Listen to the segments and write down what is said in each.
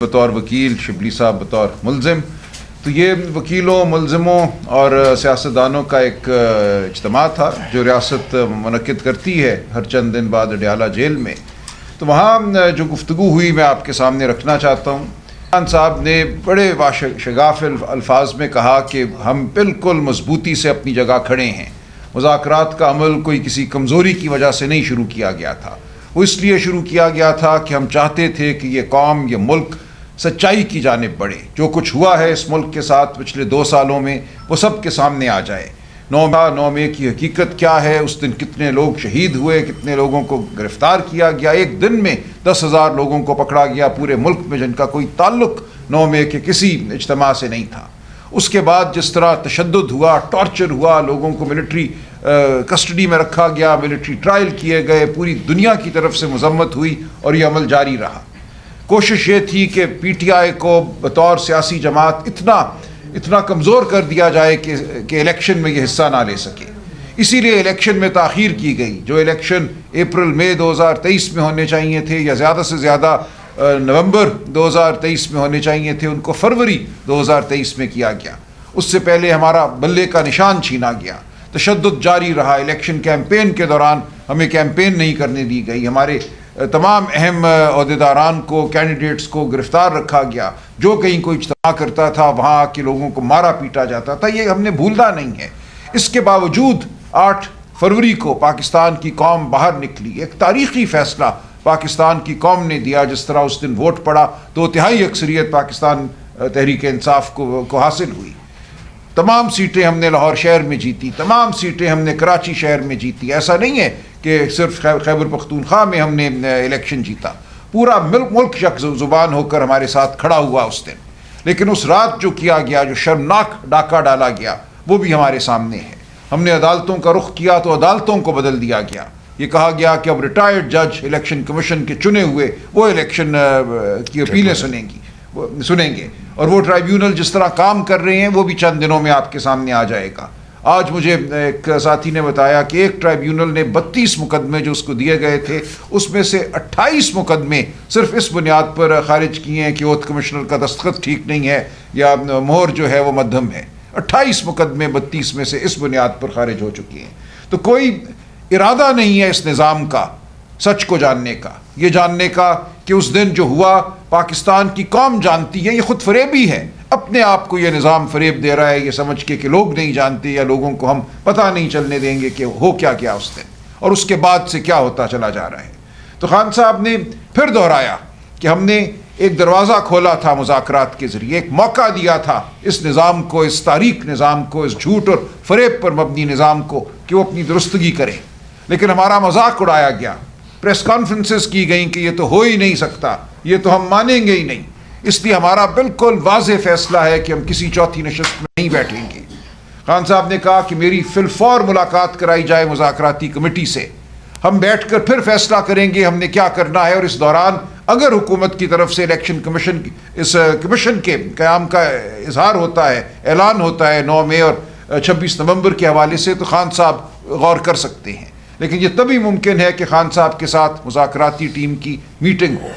بطور وکیل، شبلی صاحب بطور ملزم. تو یہ وکیلوں، ملزموں اور سیاستدانوں کا ایک اجتماع تھا جو ریاست منعقد کرتی ہے ہر چند دن بعد اڈیالہ جیل میں. تو وہاں جو گفتگو ہوئی میں آپ کے سامنے رکھنا چاہتا ہوں. خان صاحب نے بڑے شگاف الفاظ میں کہا کہ ہم بالکل مضبوطی سے اپنی جگہ کھڑے ہیں. مذاکرات کا عمل کوئی کسی کمزوری کی وجہ سے نہیں شروع کیا گیا تھا، وہ اس لیے شروع کیا گیا تھا کہ ہم چاہتے تھے کہ یہ قوم، یہ ملک سچائی کی جانب بڑھے. جو کچھ ہوا ہے اس ملک کے ساتھ پچھلے 2 سالوں میں وہ سب کے سامنے آ جائے. 9 مئی کی حقیقت کیا ہے، اس دن کتنے لوگ شہید ہوئے، کتنے لوگوں کو گرفتار کیا گیا. ایک دن میں 10,000 لوگوں کو پکڑا گیا پورے ملک میں، جن کا کوئی تعلق 9 مئی کے کسی اجتماع سے نہیں تھا. اس کے بعد جس طرح تشدد ہوا، ٹارچر ہوا، لوگوں کو ملٹری کسٹڈی میں رکھا گیا، ملٹری ٹرائل کیے گئے، پوری دنیا کی طرف سے مذمت ہوئی اور یہ عمل جاری رہا. کوشش یہ تھی کہ پی ٹی آئی کو بطور سیاسی جماعت اتنا کمزور کر دیا جائے کہ الیکشن میں یہ حصہ نہ لے سکے. اسی لیے الیکشن میں تاخیر کی گئی. جو الیکشن اپریل مئی 2023 میں ہونے چاہیے تھے یا زیادہ سے زیادہ نومبر 2023 میں ہونے چاہیے تھے، ان کو فروری 2023 میں کیا گیا. اس سے پہلے ہمارا بلے کا نشان چھینا گیا. تشدد جاری رہا. الیکشن کیمپین کے دوران ہمیں کیمپین نہیں کرنے دی گئی. ہمارے تمام اہم عہدیداران کو، کینڈیڈیٹس کو گرفتار رکھا گیا. جو کہیں کوئی اجتماع کرتا تھا وہاں کے لوگوں کو مارا پیٹا جاتا تھا. یہ ہم نے بھولنا نہیں ہے. اس کے باوجود 8 فروری کو پاکستان کی قوم باہر نکلی. ایک تاریخی فیصلہ پاکستان کی قوم نے دیا. جس طرح اس دن ووٹ پڑا، 2/3 اکثریت پاکستان تحریک انصاف کو حاصل ہوئی. تمام سیٹیں ہم نے لاہور شہر میں جیتی، تمام سیٹیں ہم نے کراچی شہر میں جیتی. ایسا نہیں ہے کہ صرف خیبر پختونخوا میں ہم نے الیکشن جیتا. پورا ملک یک زبان ہو کر ہمارے ساتھ کھڑا ہوا اس دن. لیکن اس رات جو کیا گیا، جو شرمناک ڈاکہ ڈالا گیا، وہ بھی ہمارے سامنے ہے. ہم نے عدالتوں کا رخ کیا تو عدالتوں کو بدل دیا گیا. یہ کہا گیا کہ اب ریٹائرڈ جج الیکشن کمیشن کے چنے ہوئے وہ الیکشن کی اپیلیں سنیں گے، اور وہ ٹرائیبیونل جس طرح کام کر رہے ہیں وہ بھی چند دنوں میں آپ کے سامنے آ جائے گا. آج مجھے ایک ساتھی نے بتایا کہ ایک ٹرائیبیونل نے 32 مقدمے جو اس کو دیے گئے تھے، اس میں سے 28 مقدمے صرف اس بنیاد پر خارج کیے ہیں کہ اوتھ کمشنر کا دستخط ٹھیک نہیں ہے یا مہر جو ہے وہ مدھم ہے. 28 مقدمے 32 میں سے اس بنیاد پر خارج ہو چکے ہیں. تو کوئی ارادہ نہیں ہے اس نظام کا سچ کو جاننے کا، یہ جاننے کا کہ اس دن جو ہوا پاکستان کی قوم جانتی ہے. یہ خود فریبی ہے. اپنے آپ کو یہ نظام فریب دے رہا ہے یہ سمجھ کے کہ لوگ نہیں جانتے یا لوگوں کو ہم پتہ نہیں چلنے دیں گے کہ ہو کیا اس دن اور اس کے بعد سے کیا ہوتا چلا جا رہا ہے. تو خان صاحب نے پھر دہرایا کہ ہم نے ایک دروازہ کھولا تھا مذاکرات کے ذریعے، ایک موقع دیا تھا اس نظام کو، اس تاریک نظام کو، اس جھوٹ اور فریب پر مبنی نظام کو کہ وہ اپنی درستگی کرے. لیکن ہمارا مذاق اڑایا گیا. پریس کانفرنسز کی گئیں کہ یہ تو ہو ہی نہیں سکتا، یہ تو ہم مانیں گے ہی نہیں. اس لیے ہمارا بالکل واضح فیصلہ ہے کہ ہم کسی چوتھی نشست میں نہیں بیٹھیں گے. خان صاحب نے کہا کہ میری فی الفور ملاقات کرائی جائے مذاکراتی کمیٹی سے، ہم بیٹھ کر پھر فیصلہ کریں گے ہم نے کیا کرنا ہے. اور اس دوران اگر حکومت کی طرف سے الیکشن کمیشن اس کمیشن کے قیام کا اظہار ہوتا ہے، اعلان ہوتا ہے 9 مئی اور 26 نومبر کے حوالے سے، تو خان صاحب غور کر سکتے ہیں. لیکن یہ تبھی ممکن ہے کہ خان صاحب کے ساتھ مذاکراتی ٹیم کی میٹنگ ہو.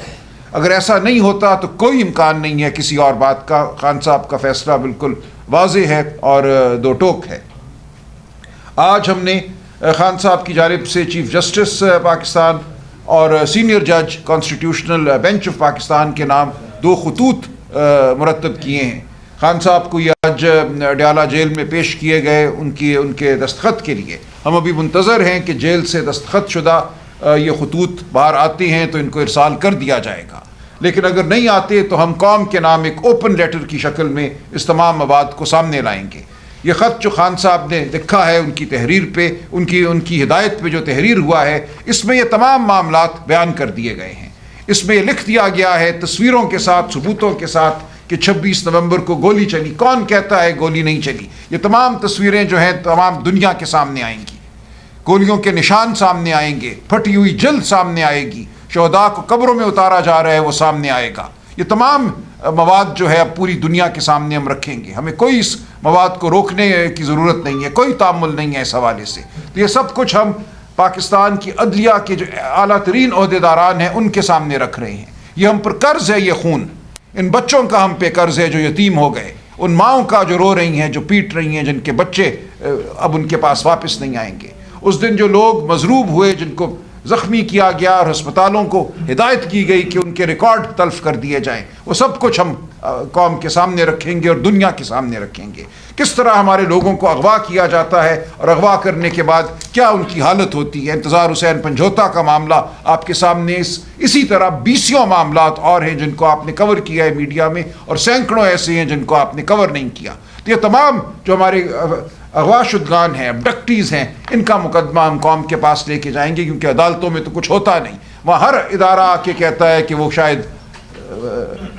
اگر ایسا نہیں ہوتا تو کوئی امکان نہیں ہے کسی اور بات کا. خان صاحب کا فیصلہ بالکل واضح ہے اور 2 ٹوک ہے. آج ہم نے خان صاحب کی جانب سے چیف جسٹس پاکستان اور سینئر جج کانسٹیٹیوشنل بینچ آف پاکستان کے نام 2 خطوط مرتب کیے ہیں. خان صاحب کو یہ آج اڈیالہ جیل میں پیش کیے گئے ان کے دستخط کے لیے. ہم ابھی منتظر ہیں کہ جیل سے دستخط شدہ یہ خطوط باہر آتے ہیں تو ان کو ارسال کر دیا جائے گا. لیکن اگر نہیں آتے تو ہم قوم کے نام ایک اوپن لیٹر کی شکل میں اس تمام مواد کو سامنے لائیں گے. یہ خط جو خان صاحب نے لکھا ہے ان کی تحریر پہ، ان کی ہدایت پہ جو تحریر ہوا ہے، اس میں یہ تمام معاملات بیان کر دیے گئے ہیں. اس میں یہ لکھ دیا گیا ہے تصویروں کے ساتھ، ثبوتوں کے ساتھ کہ 26 نومبر کو گولی چلی. کون کہتا ہے گولی نہیں چلی؟ یہ تمام تصویریں جو ہیں تمام دنیا کے سامنے آئیں گی. گولیوں کے نشان سامنے آئیں گے، پھٹی ہوئی جلد سامنے آئے گی، شہداء کو قبروں میں اتارا جا رہا ہے وہ سامنے آئے گا. یہ تمام مواد جو ہے اب پوری دنیا کے سامنے ہم رکھیں گے. ہمیں کوئی اس مواد کو روکنے کی ضرورت نہیں ہے، کوئی تعامل نہیں ہے اس حوالے سے. تو یہ سب کچھ ہم پاکستان کی عدلیہ کے جو اعلیٰ ترین عہدیداران ہیں ان کے سامنے رکھ رہے ہیں. یہ ہم پر قرض ہے، یہ خون ان بچوں کا ہم پہ قرض ہے جو یتیم ہو گئے، ان ماؤں کا جو رو رہی ہیں، جو پیٹ رہی ہیں، جن کے بچے اب ان کے پاس واپس نہیں آئیں گے۔ اس دن جو لوگ مضروب ہوئے، جن کو زخمی کیا گیا اور ہسپتالوں کو ہدایت کی گئی کہ ان کے ریکارڈ تلف کر دیے جائیں، وہ سب کچھ ہم قوم کے سامنے رکھیں گے اور دنیا کے سامنے رکھیں گے۔ کس طرح ہمارے لوگوں کو اغوا کیا جاتا ہے اور اغوا کرنے کے بعد کیا ان کی حالت ہوتی ہے۔ انتظار حسین پنجھوتا کا معاملہ آپ کے سامنے، اسی طرح بیسیوں معاملات اور ہیں جن کو آپ نے کور کیا ہے میڈیا میں، اور سینکڑوں ایسے ہیں جن کو آپ نے کور نہیں کیا۔ تو یہ تمام جو ہمارے اغوا شدگان ہیں، ابڈکٹیز ہیں، ان کا مقدمہ ہم قوم کے پاس لے کے جائیں گے، کیونکہ عدالتوں میں تو کچھ ہوتا نہیں۔ وہاں ہر ادارہ آ کے کہتا ہے کہ وہ شاید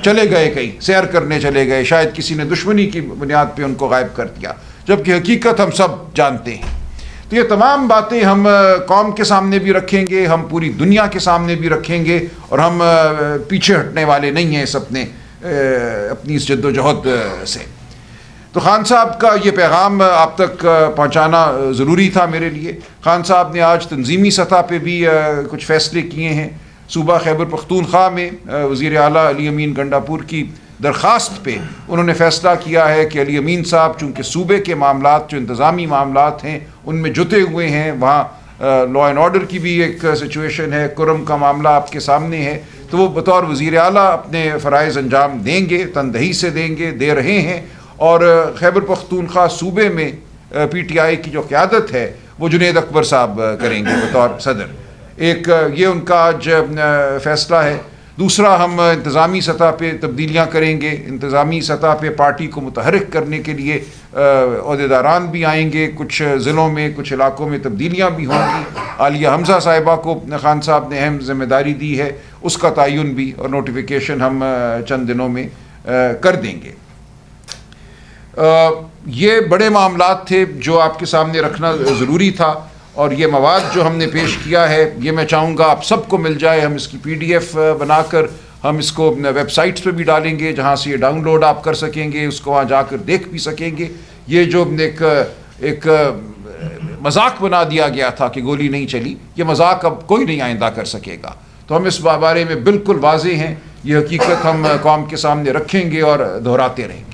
چلے گئے، کہیں سیر کرنے چلے گئے، شاید کسی نے دشمنی کی بنیاد پہ ان کو غائب کر دیا، جبکہ حقیقت ہم سب جانتے ہیں۔ تو یہ تمام باتیں ہم قوم کے سامنے بھی رکھیں گے، ہم پوری دنیا کے سامنے بھی رکھیں گے، اور ہم پیچھے ہٹنے والے نہیں ہیں اپنی اس جد و جہد سے۔ تو خان صاحب کا یہ پیغام آپ تک پہنچانا ضروری تھا میرے لیے۔ خان صاحب نے آج تنظیمی سطح پہ بھی کچھ فیصلے کیے ہیں۔ صوبہ خیبر پختونخوا میں وزیر اعلیٰ علی امین گنڈاپور کی درخواست پہ انہوں نے فیصلہ کیا ہے کہ علی امین صاحب چونکہ صوبے کے معاملات جو انتظامی معاملات ہیں ان میں جتے ہوئے ہیں، وہاں لا اینڈ آرڈر کی بھی ایک سچویشن ہے، کرم کا معاملہ آپ کے سامنے ہے، تو وہ بطور وزیر اعلیٰ اپنے فرائض انجام دیں گے، تندہی سے دیں گے، دے رہے ہیں۔ اور خیبر پختونخوا صوبے میں پی ٹی آئی کی جو قیادت ہے وہ جنید اکبر صاحب کریں گے بطور صدر۔ ایک یہ ان کا آج فیصلہ ہے۔ دوسرا، ہم انتظامی سطح پہ تبدیلیاں کریں گے، انتظامی سطح پہ پارٹی کو متحرک کرنے کے لیے عہدیداران بھی آئیں گے، کچھ ضلعوں میں کچھ علاقوں میں تبدیلیاں بھی ہوں گی۔ عالیہ حمزہ صاحبہ کو خان صاحب نے اہم ذمہ داری دی ہے، اس کا تعین بھی اور نوٹیفیکیشن ہم چند دنوں میں کر دیں گے۔ یہ بڑے معاملات تھے جو آپ کے سامنے رکھنا ضروری تھا، اور یہ مواد جو ہم نے پیش کیا ہے یہ میں چاہوں گا آپ سب کو مل جائے۔ ہم اس کی پی ڈی ایف بنا کر ہم اس کو ویب سائٹس پہ بھی ڈالیں گے، جہاں سے یہ ڈاؤن لوڈ آپ کر سکیں گے، اس کو وہاں جا کر دیکھ بھی سکیں گے۔ یہ جو ایک مذاق بنا دیا گیا تھا کہ گولی نہیں چلی، یہ مذاق اب کوئی نہیں آئندہ کر سکے گا۔ تو ہم اس بارے میں بالکل واضح ہیں، یہ حقیقت ہم قوم کے سامنے رکھیں گے اور دہراتے رہیں گے۔